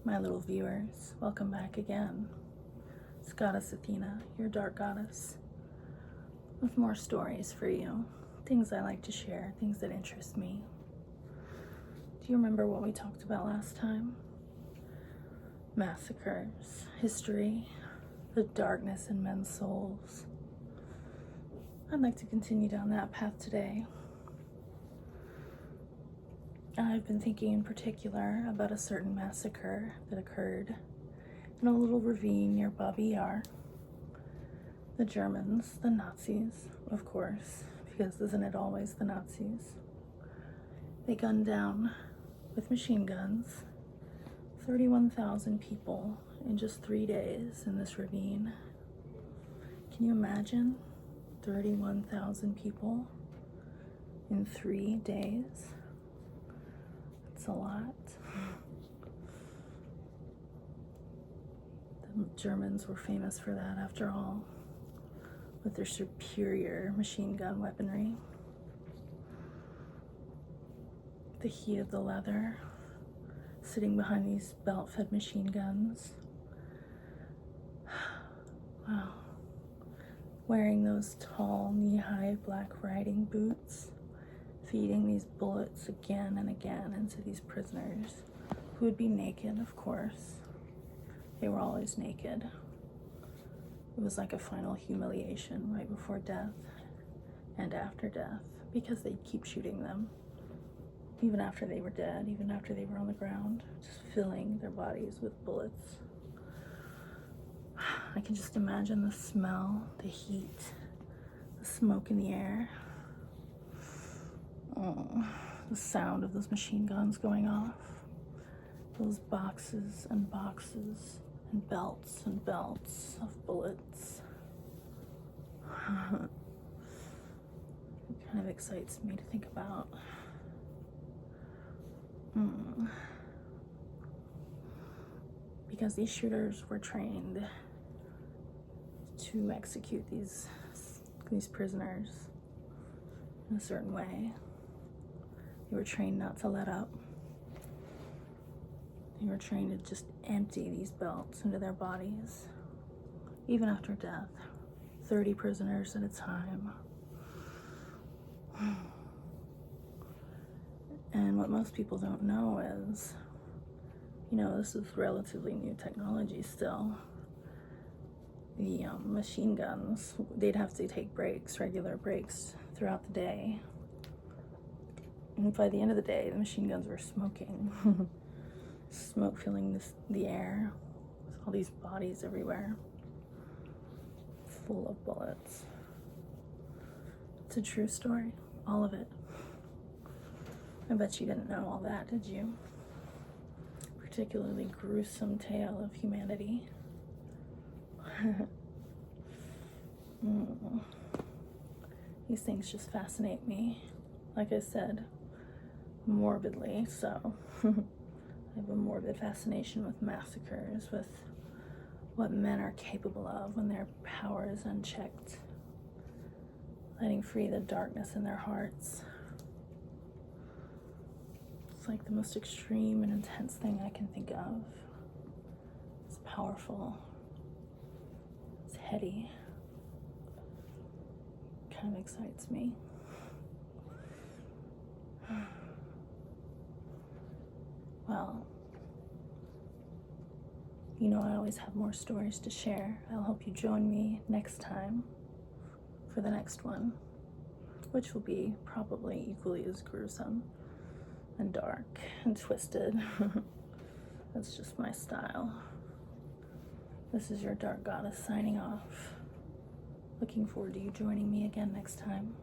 my little viewers. Welcome back again. It's Goddess Athena, your dark goddess, with more stories for you. Things I like to share, things that interest me. Do you remember what we talked about last time? Massacres, history, the darkness in men's souls. I'd like to continue down that path today. I've been thinking in particular about a certain massacre that occurred in a little ravine near Babi Yar. The Germans, the Nazis, of course, because isn't it always the Nazis? They gunned down with machine guns 31,000 people in just 3 days in this ravine. Can you imagine 31,000 people in 3 days? It's a lot. The Germans were famous for that, after all, with their superior machine gun weaponry. The heat of the leather, sitting behind these belt-fed machine guns. Wow. Wearing those tall, knee-high black riding boots, feeding these bullets again and again into these prisoners, who would be naked, of course. They were always naked. It was like a final humiliation right before death and after death, because they'd keep shooting them, even after they were dead, even after they were on the ground, just filling their bodies with bullets. I can just imagine the smell, the heat, the smoke in the air. Oh, the sound of those machine guns going off. Those boxes and boxes and belts of bullets. It kind of excites me to think about. Because these shooters were trained to execute these prisoners in a certain way. They were trained not to let up. They were trained to just empty these belts into their bodies, even after death. 30 prisoners at a time. And what most people don't know is, this is relatively new technology still. The machine guns, they'd have to take breaks, regular breaks throughout the day. And by the end of the day, the machine guns were smoking. Smoke filling the air with all these bodies everywhere, full of bullets. It's a true story, all of it. I bet you didn't know all that, did you? Particularly gruesome tale of humanity. These things just fascinate me. Like I said, morbidly so. I have a morbid fascination with massacres, with what men are capable of when their power is unchecked, letting free the darkness in their hearts. It's like the most extreme and intense thing I can think of. It's powerful. It's heady. It kind of excites me. Well, I always have more stories to share. I'll hope you join me next time for the next one, which will be probably equally as gruesome and dark and twisted. That's just my style. This is your dark goddess signing off. Looking forward to you joining me again next time.